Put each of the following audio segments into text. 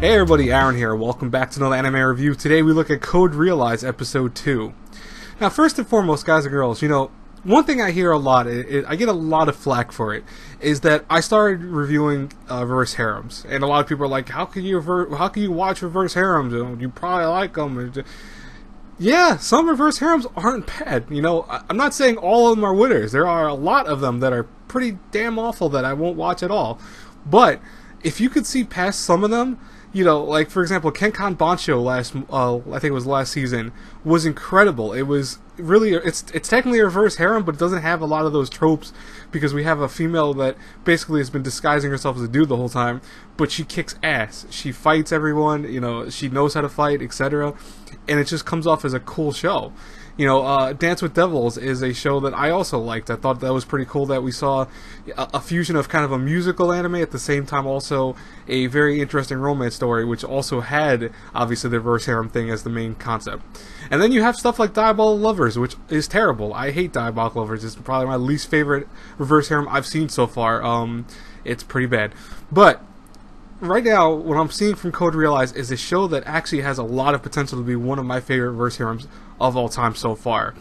Hey everybody, Aaron here. Welcome back to another anime review. Today we look at Code Realize Episode 2. Now first and foremost, guys and girls, one thing I hear a lot, I get a lot of flack for it, is that I started reviewing reverse harems. And a lot of people are like, how can you watch reverse harems? You probably like them. Yeah, some reverse harems aren't bad. I'm not saying all of them are winners. There are a lot of them that are pretty damn awful that I won't watch at all. But if you could see past some of them, like for example, Kenkan Bancho I think it was last season, was incredible. It was really, it's technically a reverse harem, but it doesn't have a lot of those tropes because we have a female that basically has been disguising herself as a dude the whole time, but she kicks ass. She fights everyone, she knows how to fight, etc. And it just comes off as a cool show. Dance with Devils is a show that I also liked. I thought that was pretty cool that we saw a fusion of kind of a musical anime at the same time also a very interesting romance story, which also had, obviously, the reverse harem thing as the main concept. And then you have stuff like Diabolical Lovers, which is terrible. I hate Diabolical Lovers. It's probably my least favorite reverse harem I've seen so far. It's pretty bad. But right now, what I'm seeing from Code Realize is a show that actually has a lot of potential to be one of my favorite reverse harems of all time so far.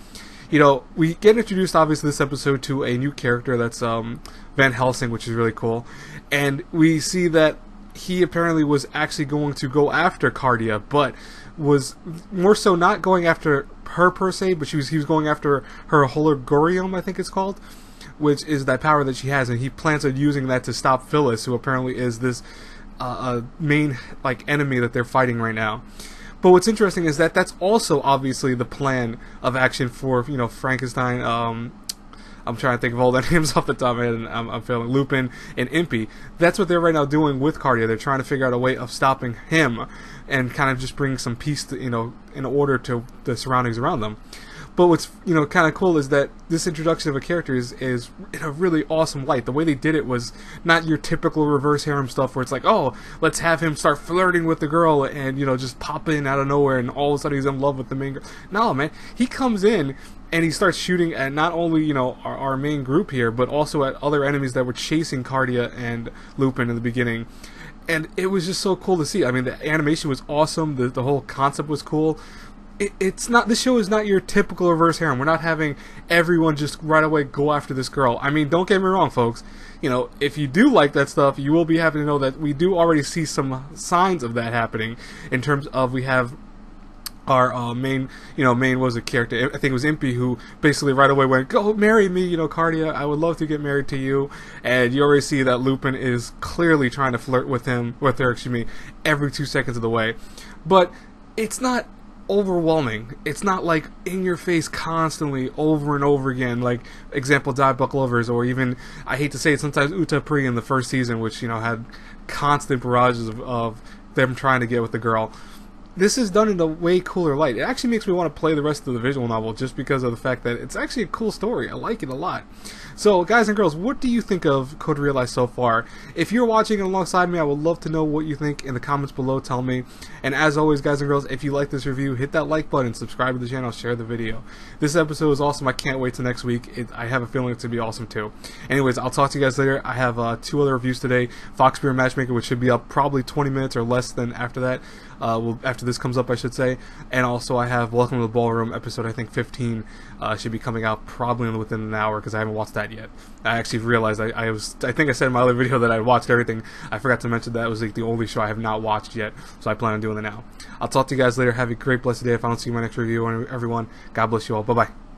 We get introduced, obviously, this episode to a new character that's Van Helsing, which is really cool. And we see that he apparently was actually going to go after Cardia, but was more so not going after her per se, but he was going after her Hologorium, I think it's called, which is that power that she has, and he plans on using that to stop Phyllis, who apparently is this main enemy that they're fighting right now. But what's interesting is that that's also obviously the plan of action for Frankenstein. I'm trying to think of all their names off the top of my head, and I'm failing. Lupin and Impy. That's what they're right now doing with Cardia. They're trying to figure out a way of stopping him and kind of just bring some peace to, in order to the surroundings around them. But what's kind of cool is that this introduction of a character is in a really awesome light. The way they did it was not your typical reverse harem stuff where it's like, oh, let's have him start flirting with the girl and just pop in out of nowhere and all of a sudden he's in love with the main girl. No, man, he comes in and he starts shooting at not only our main group here, but also at other enemies that were chasing Cardia and Lupin in the beginning. And it was just so cool to see. I mean, the animation was awesome. The whole concept was cool. It's not. This show is not your typical reverse harem. We're not having everyone just right away go after this girl. I mean, don't get me wrong, folks. If you do like that stuff, you will be happy to know that we do already see some signs of that happening. In terms of, we have our main was a character. I think it was Impy, who basically right away went, "Go marry me, Cardia. I would love to get married to you." And you already see that Lupin is clearly trying to flirt with her, every 2 seconds of the way. But it's not overwhelming. It's not like in your face constantly over and over again, like example Diabolical Lovers, or even, I hate to say it, sometimes Uta Pri in the first season, which had constant barrages of them trying to get with the girl. This is done in a way cooler light. It actually makes me want to play the rest of the visual novel just because of the fact that it's actually a cool story. I like it a lot. So, guys and girls, what do you think of Code Realize so far? If you're watching it alongside me, I would love to know what you think in the comments below. Tell me. And as always, guys and girls, if you like this review, hit that like button, subscribe to the channel, share the video. This episode is awesome. I can't wait till next week. I have a feeling it's going to be awesome too. Anyways, I'll talk to you guys later. I have 2 other reviews today. Foxbeer Matchmaker, which should be up probably 20 minutes or less than after that. After this comes up, I should say. And also I have Welcome to the Ballroom, episode I think 15, should be coming out probably within an hour because I haven't watched that yet. I actually realized I think I said in my other video that I watched everything. I forgot to mention that was the only show I have not watched yet, so I plan on doing it now. I'll talk to you guys later. Have a great blessed day. If I don't see you in my next review, everyone, God bless you all. Bye bye.